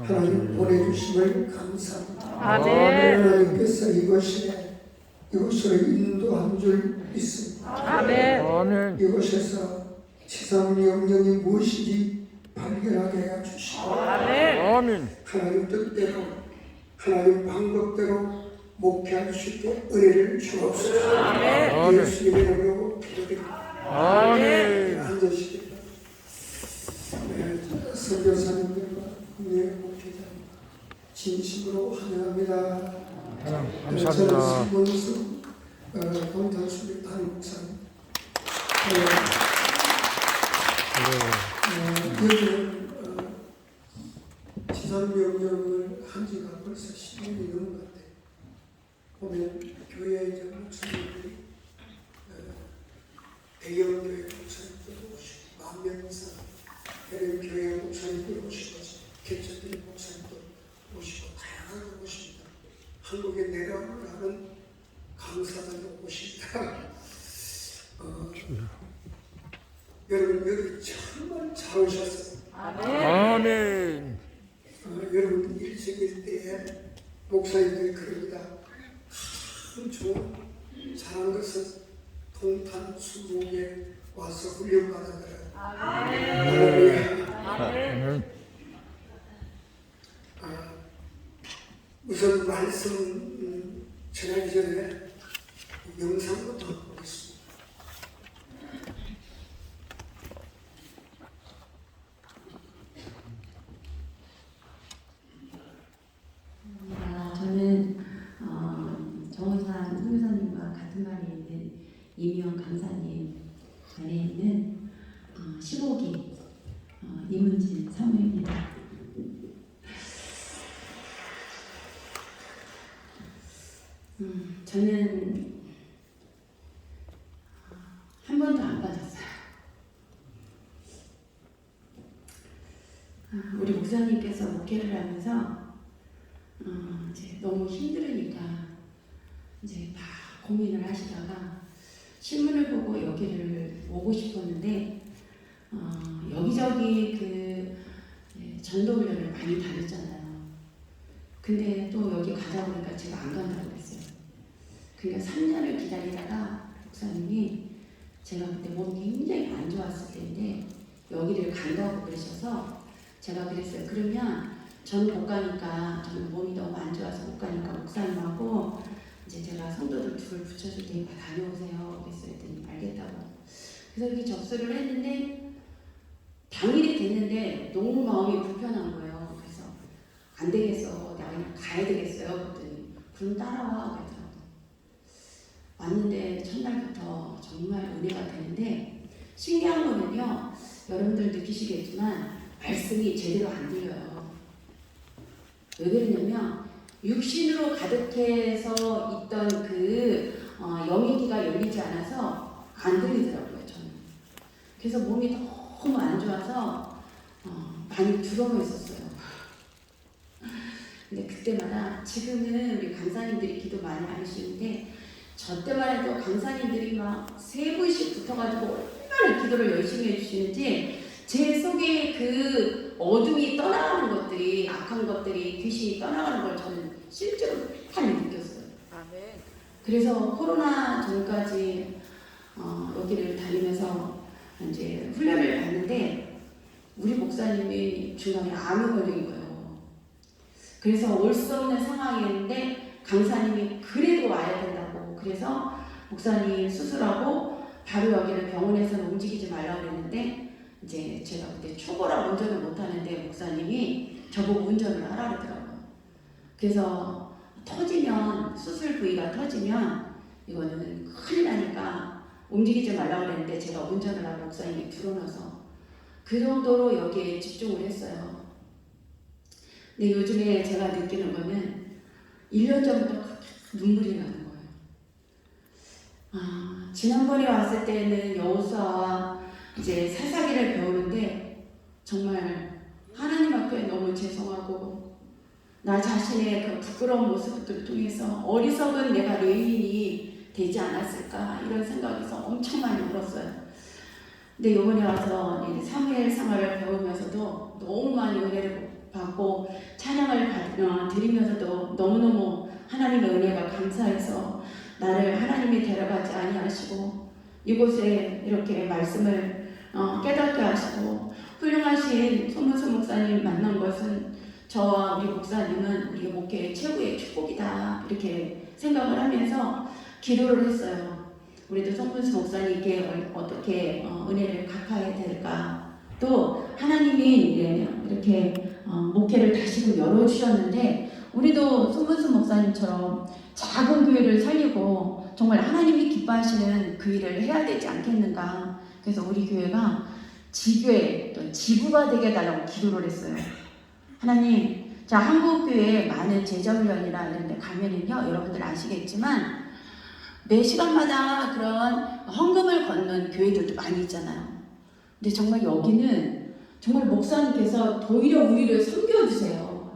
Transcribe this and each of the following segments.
하나님 보내주심을 감사합니다. 아멘. 하나님께서 이곳으로 인도한 줄 믿습니다. 아멘. 이곳에서 지상 명령이 무엇인지 발견하게 해 주시고 아멘. 하나님 뜻대로 하나님 방법대로 목회할 수 있게 은혜를 주옵소서. 아멘. 예수님의 이름으로 기도드립니다. 아멘. 앉으시겠습니다. 선교사님들과 국내 목회자님 진심으로 환영합니다. 감사합니다. 저는 신문수 동탄수리 단목사님. 여기는 지상명령을 한 지가 벌써 10년이 넘은 것 같아요. 보면 교회 이제 목사님들이 대형교회 목사님들 오시고 만명 이상 교회 목사님들 오시고 개척교회 목사님들 오시고 다양하게 오십니다. 한국에 내려오는 강사들이 오십니다. 여러분 여기 정말 잘 오셨어요. 아멘. 여러분 일생일대에 목사님들이 그럽니다. 참 좋은 잘한 것은 동탄 수목에 와서 훈련받아들어요. 아멘. 우선 말씀 전하기 전에 영상부터 보겠습니다. 저는 정의산 선교사님과 같은 반에 있는 이미영 강사님 반에 있는 15기 이문진 사모입니다. 저는 한 번도 안 빠졌어요. 우리 목사님께서 목회를 하면서 이제 너무 힘들으니까 이제 막 고민을 하시다가 신문을 보고 여기를 오고 싶었는데 여기저기 전도 훈련을 많이 다녔잖아요. 근데 또 여기 가자 보니까 제가 안 간다고 그랬어요. 그러니까 3년을 기다리다가 목사님이 제가 그때 몸이 굉장히 안 좋았을 때인데 여기를 간다고 그러셔서 제가 그랬어요. 그러면 저는 못 가니까, 저는 몸이 너무 안 좋아서 못 가니까 목사님하고 이제 제가 성도들 둘을 붙여줄 테니까 다녀오세요. 그랬더니 알겠다고. 그래서 이렇게 접수를 했는데 당일이 됐는데 너무 마음이 불편한 거예요. 그래서 안 되겠어. 내가 그냥 가야 되겠어요. 그랬더니 그럼 따라와. 그러더라고요. 왔는데 첫날부터 정말 은혜가 되는데 신기한 거는요. 여러분들 느끼시겠지만 말씀이 제대로 안 들려요. 왜 그러냐면 육신으로 가득해서 있던 영역기가 열리지 않아서 안 들리더라고요. 저는. 그래서 몸이 너무 안 좋아서 많이 두려워 있었어요. 근데 그때마다 지금은 우리 강사님들이 기도 많이 하시는데 저 때만 해도 강사님들이 막 3분씩 붙어가지고 얼마나 기도를 열심히 해주시는지 제 속에 그 어둠이 떠나가는 것들이, 악한 것들이, 귀신이 떠나가는 걸 저는 실제로 많이 느꼈어요. 아멘. 그래서 코로나 전까지 여기를 다니면서 이제 훈련을 받는데 우리 목사님이 중간에 암에 걸린 거예요. 그래서 올 수 없는 상황이었는데 강사님이 그래도 와야 된다고. 그래서 목사님 수술하고 바로 여기를 병원에서는 움직이지 말라고 그랬는데 이제 제가 그때 초보라 운전을 못하는데 목사님이 저보고 운전을 하라 그러더라고요. 그래서 터지면, 수술 부위가 터지면 이거는 큰일 나니까 움직이지 말라고 그랬는데 제가 운전을 하고 목사님이 불어넣어서 그 정도로 여기에 집중을 했어요. 근데 요즘에 제가 느끼는 거는 1년 전부터 눈물이 나는 거예요. 지난번에 왔을 때는 여호수아와 이제 사사기를 배우는데 정말 하나님 앞에 너무 죄송하고 나 자신의 그 부끄러운 모습들을 통해서 어리석은 내가 레인이 되지 않았을까 이런 생각에서 엄청 많이 울었어요. 근데 이번에 와서 사무엘 생활을 배우면서도 너무 많이 은혜를 받고 찬양을 드리면서도 너무너무 하나님의 은혜가 감사해서 나를 하나님이 데려가지 아니하시고 이곳에 이렇게 말씀을 깨닫게 하시고 훌륭하신 손문수 목사님 만난 것은 저와 우리 목사님은 우리 목회의 최고의 축복이다 이렇게 생각을 하면서 기도를 했어요. 우리도 손문수 목사님께 어떻게 은혜를 갚아야 될까. 또 하나님이 이렇게 목회를 다시금 열어주셨는데 우리도 손문수 목사님처럼 작은 교회를 살리고 정말 하나님이 기뻐하시는 그 일을 해야 되지 않겠는가. 그래서 우리 교회가 지교회 또 지부가 되게 해달라고 기도를 했어요. 하나님, 자 한국교회에 많은 제자훈련이나 이런 데 가면은요 여러분들 아시겠지만 매 시간마다 그런 헌금을 걷는 교회들도 많이 있잖아요. 근데 정말 여기는 정말 목사님께서 오히려 우리를 섬겨주세요.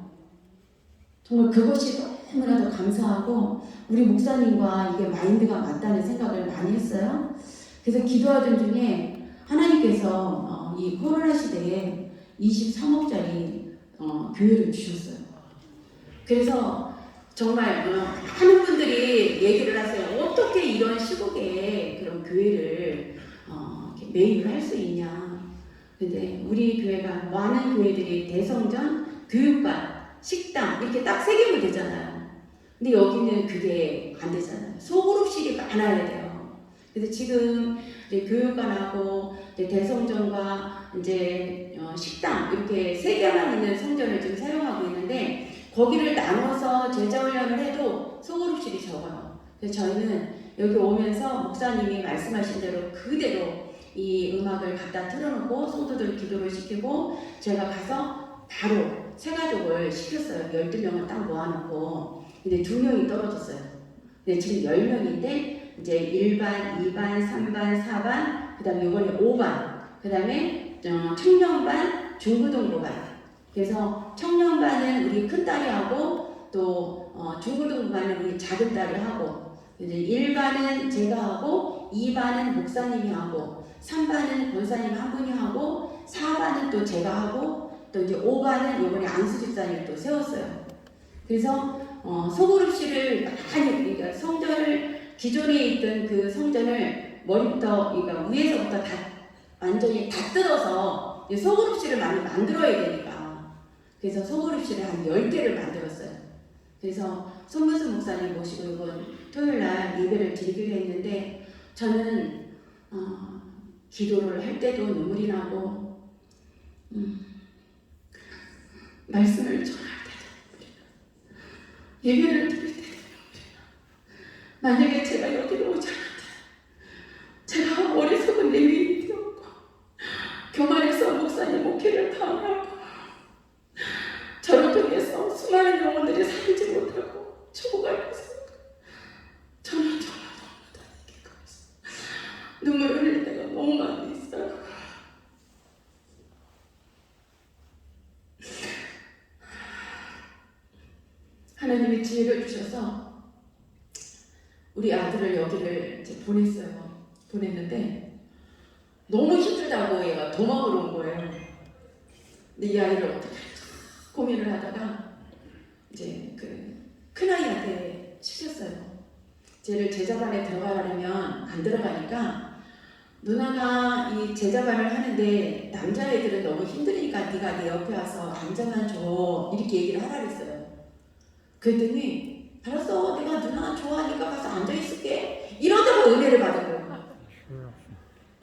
정말 그것이 너무나도 감사하고 우리 목사님과 이게 마인드가 맞다는 생각을 많이 했어요. 그래서 기도하던 중에 하나님께서 이 코로나 시대에 23억짜리 교회를 주셨어요. 그래서 정말 많은 분들이 얘기를 하세요. 어떻게 이런 시국에 그런 교회를 매입을 할 수 있냐. 근데 우리 교회가 많은 교회들이 대성전, 교육관, 식당 이렇게 딱 세 개면 되잖아요. 근데 여기는 그게 안 되잖아요. 소그룹실이 많아야 돼요. 그래서 지금 이제 교육관하고 이제 대성전과 이제 식당 이렇게 세 개만 있는 성전을 지금 사용하고 있는데 거기를 나눠서 제자훈련을 해도 소그룹실이 적어요. 그래서 저희는 여기 오면서 목사님이 말씀하신 대로 그대로 이 음악을 갖다 틀어놓고 성도들 기도를 시키고 제가 가서 바로 세 가족을 시켰어요. 12명을 딱 모아놓고. 근데 2명이 떨어졌어요. 근데 지금 10명인데 이제 1반, 2반, 3반, 4반, 그 다음에 이번에 5반, 그 다음에 청년반, 중고등부반. 그래서 청년반은 우리 큰딸이 하고 또 중고등부반은 우리 작은딸이 하고 이제 1반은 제가 하고 2반은 목사님이 하고 3반은 권사님 한 분이 하고 4반은 또 제가 하고 또 이제 5반은 이번에 안수 집사님을 또 세웠어요. 그래서 소그룹실을 많이 그러니까 성전을 기존에 있던 그 성전을 머리부터 그러니까 위에서부터 다 완전히 다 뜯어서 소그룹실을 많이 만들어야 되니까 그래서 소그룹실을 한 10개를 만들었어요. 그래서 손문수 목사님 모시고 이번 토요일날 예배를 드리기로 했는데 저는 기도를 할 때도 눈물이 나고 말씀을 전할 때도 예배를 드릴 때도 만약에 제가 여기로 오지 않았다 제가 머릿속은 내 위에 있었고 교만에서 목사님 목회를 당하고 저를 통해서 수많은 영혼들이 살지 못하고 죽어갈 것을 저는 정말 눈물을 흘릴 때가 너무 많이 있어요. 하나님이 지혜를 주셔서 우리 아들을 여기를 이제 보냈는데 너무 힘들다고 얘가 도망을 온 거예요. 근데 이 아이를 어떻게 할까 고민을 하다가 이제 그 큰아이한테 시켰어요. 쟤를 제자반에 들어가려면 안 들어가니까 누나가 이 제자반을 하는데 남자애들은 너무 힘드니까 네가 내 옆에 와서 앉아만 줘 이렇게 얘기를 하라 그랬어요. 그랬더니 알았어 내가 누나 좋아하니까 가서 앉아있을게 이러다가 은혜를 받은 거예요.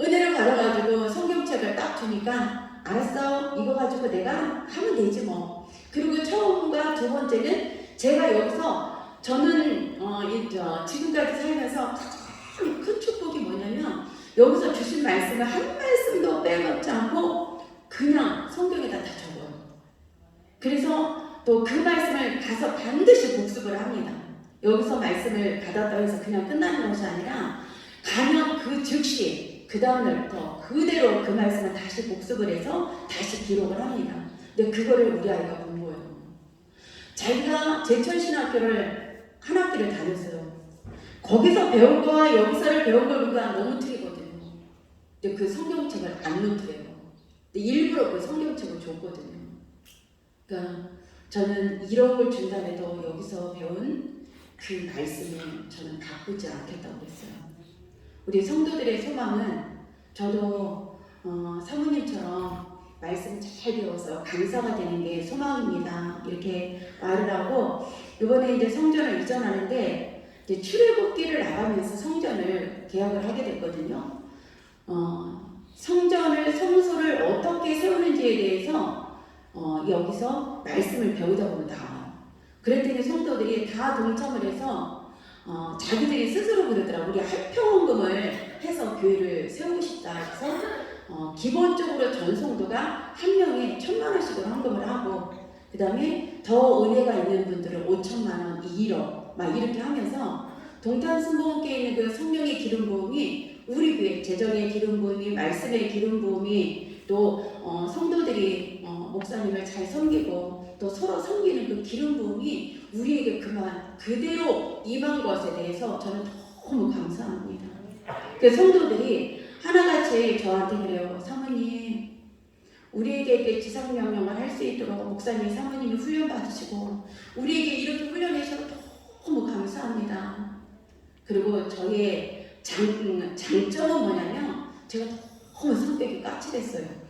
은혜를 받아가지고 성경책을 딱 주니까 알았어 이거 가지고 내가 하면 되지 뭐. 그리고 처음과 두 번째는 제가 여기서 저는 지금까지 살면서 가장 큰 축복이 뭐냐면 여기서 주신 말씀을 한 말씀도 빼먹지 않고 그냥 성경에다 다 적어요. 그래서 또 그 말씀을 가서 반드시 복습을 합니다. 여기서 말씀을 받았다고 해서 그냥 끝나는 것이 아니라 가면 그 즉시 그 다음날부터 그대로 그 말씀을 다시 복습을 해서 다시 기록을 합니다. 근데 그거를 우리 아이가 본 거예요. 자기가 제천신학교를 한 학기를 다녔어요. 거기서 배운 거와 여기서를 배운 거가 너무 틀리거든요. 근데 그 성경책을 안 놓더래요. 근데 일부러 그 성경책을 줬거든요. 그러니까 저는 1억을 준다해도 여기서 배운 그 말씀을 저는 바꾸지 않겠다고 그랬어요. 우리 성도들의 소망은 저도 사모님처럼 말씀 잘 배워서 강사가 되는 게 소망입니다. 이렇게 말을 하고 이번에 이제 성전을 이전하는데 이제 출애굽기를 나가면서 성전을 계약을 하게 됐거든요. 성소를 어떻게 세우는지에 대해서 여기서 말씀을 배우다 보면 나와요. 그랬더니 성도들이 다 동참을 해서 자기들이 스스로 그러더라고요. 우리 할평원금을 해서 교회를 세우고 싶다 해서 기본적으로 전 성도가 한 명에 1,000만 원씩으로 헌금을 하고 그 다음에 더 은혜가 있는 분들은 5천만 원, 1억 막 이렇게 하면서 동탄승보원교회에 있는 그 성령의 기름 부음이 우리 교회 재정의 기름 부음이 말씀의 기름 부음이 또 성도들이 목사님을 잘 섬기고 또 서로 섬기는 그 기름 부음이 우리에게 그대로 임한 것에 대해서 저는 너무 감사합니다. 그 성도들이 하나같이 저한테 그래요. 사모님, 우리에게 지상명령을 할 수 있도록 목사님, 사모님이 훈련 받으시고 우리에게 이렇게 훈련해 주셔서 너무 감사합니다. 그리고 저의 장점은 뭐냐면 제가 너무 성격이 까칠했어요.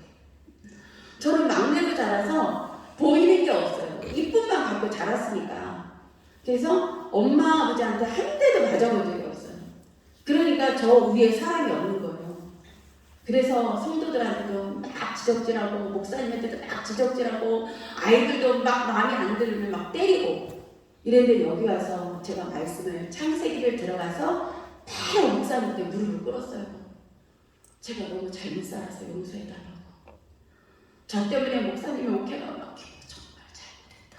저는 막내로 자라서 보이는 게 없어요. 이쁨만 갖고 자랐으니까. 그래서 엄마 아버지한테 한 대도 맞아본 적이 없어요. 그러니까 저 위에 사람이 없는 거예요. 그래서 성도들한테도 막 지적질하고 목사님한테도 막 지적질하고 아이들도 막 마음에 안 들면 막 때리고 이랬는데 여기 와서 제가 말씀을 창세기를 들어가서 바로 목사님께 무릎을 꿇었어요. 제가 너무 잘못 살아서 용서해달라고. 저 때문에 목사님이 오케가 막히고 정말 잘못했다.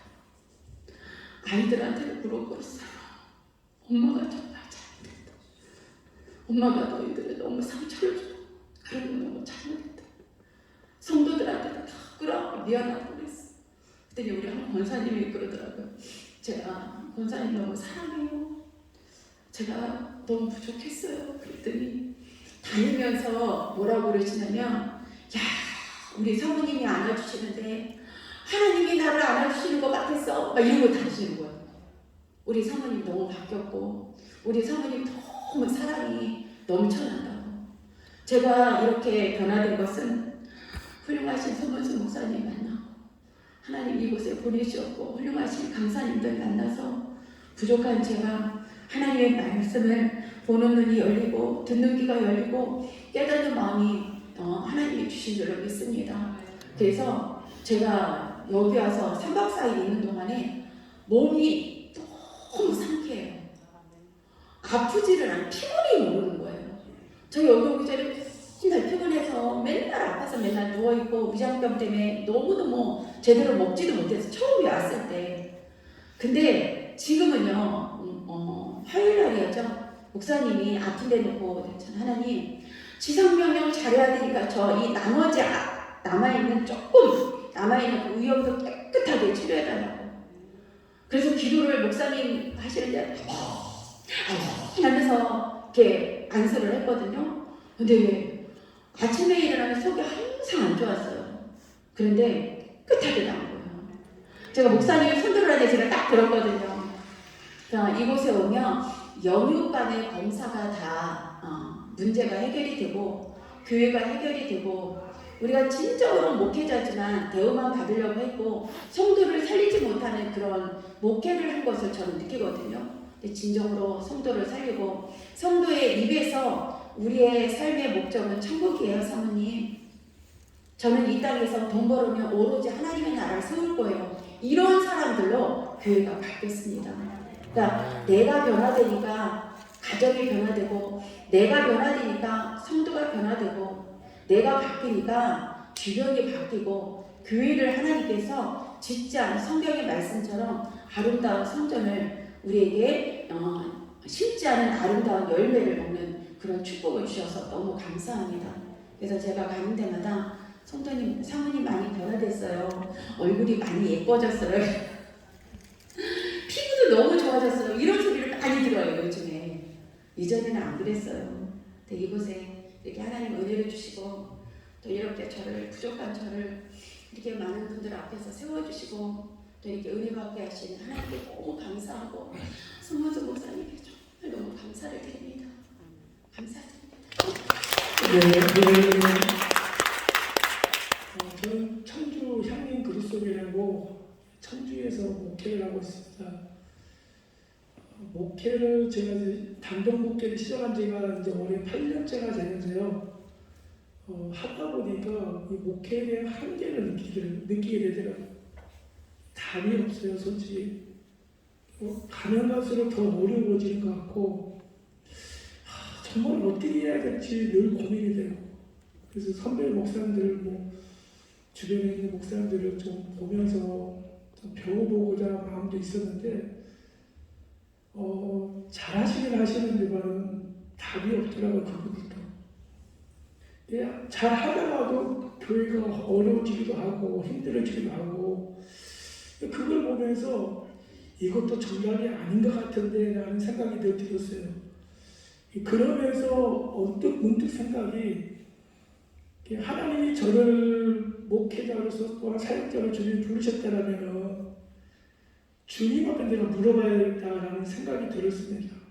아이들한테는 무릎 꿇었어요. 엄마가 정말 잘못했다. 엄마가 너희들을 너무 상처를 줬다. 그런 거 너무 잘못했다. 성도들한테도 다 꿇어하고 미안하다고 그랬어. 그랬더니 우리 한 권사님이 그러더라고요. 제가 권사님 너무 사랑해요. 제가 너무 부족했어요. 그랬더니 다니면서 뭐라고 그러시냐면 야 우리 사모님이 안아주시는데 하나님이 나를 안아주시는 것 같았어. 막 이런 거 다 하시는 거예요. 우리 사모님 너무 바뀌었고 우리 사모님 너무 사랑이 넘쳐난다고. 제가 이렇게 변화된 것은 훌륭하신 서문수 목사님 만나고 하나님 이곳에 보내주셨고 훌륭하신 강사님들 만나서 부족한 제가 하나님의 말씀을 보는 눈이 열리고 듣는 귀가 열리고 깨닫는 마음이 하나님이 주신 줄로 믿습니다. 그래서 제가 여기 와서 3박 4일 있는 동안에 몸이 너무 상쾌해요. 아프지를 않아 피곤이 모르는 거예요. 저 여기 오기 전에 맨날 피곤해서 맨날 아파서 맨날 누워있고 위장병 때문에 너무너무 제대로 먹지도 못해서 처음에 왔을 때. 근데 지금은요 화요일날이었죠. 목사님이 아픈 데 놓고 하나님 지상명령 잘해야 되니까 저 이 나머지 남아있는 조금 남아있는 그 위험도 깨끗하게 치료해달라고. 그래서 기도를 목사님 하시는데 하면서 이렇게 안수를 했거든요. 근데 아침에 일어나면 속이 항상 안 좋았어요. 그런데 깨끗하게 나온 거예요. 제가 목사님이 손들으라는데 제가 딱 들었거든요. 이곳에 오면 영육간의 검사가 다 문제가 해결이 되고 교회가 해결이 되고 우리가 진정으로 목회자지만 대우만 받으려고 했고 성도를 살리지 못하는 그런 목회를 한 것을 저는 느끼거든요. 근데 진정으로 성도를 살리고 성도의 입에서 우리의 삶의 목적은 천국이에요. 사모님 저는 이 땅에서 돈 벌으면 오로지 하나님의 나라를 세울 거예요. 이런 사람들로 교회가 바뀌었습니다. 그러니까 내가 변화되니까 가정이 변화되고 내가 변화되니까 성도가 변화되고 내가 바뀌니까 주변이 바뀌고 교회를 하나님께서 짓지 않은 성경의 말씀처럼 아름다운 성전을 우리에게 심지 않은 아름다운 열매를 먹는 그런 축복을 주셔서 너무 감사합니다. 그래서 제가 가는 데마다 성도님, 사모님 많이 변화됐어요. 얼굴이 많이 예뻐졌어요. 피부도 너무 좋아졌어요. 이런 소리를 많이 들어요, 요즘에. 이전에는 안 그랬어요. 근데 이곳에 이렇게 하나님 은혜를 주시고 또 이렇게 저를 부족한 저를 이렇게 많은 분들 앞에서 세워주시고 또 이렇게 은혜 받게 하시는 하나님께 너무 감사하고 송호준 목사님께 정말 너무 감사를 드립니다. 감사드립니다. 네. 저는 청주 향림 그리스도교라고 청주에서 목회를 하고 있습니다. 목회를 제가 이제 단독 목회를 시작한 지가 이제 올해 8년째가 되는데요. 하다 보니까 이 목회에 대한 한계를 느끼게 되더라고요. 답이 없어요, 솔직히. 가면 갈수록 더 어려워지는 것 같고, 정말 어떻게 해야 될지 늘 고민이 돼요. 그래서 선배 목사님들, 주변에 있는 목사님들을 좀 보면서 좀 배워보고자 마음도 있었는데, 잘하시긴 하시는데만은 답이 없더라고요, 그분들도. 잘 하다가도 교회가 어려워지기도 하고 힘들어지기도 하고 그걸 보면서 이것도 정답이 아닌 것 같은데 라는 생각이 들었어요. 그러면서 문득 생각이 하나님이 저를 목회자로서 또한 사역자로 주님 부르셨다면 주님 앞에 내가 물어봐야겠다라는 생각이 들었습니다.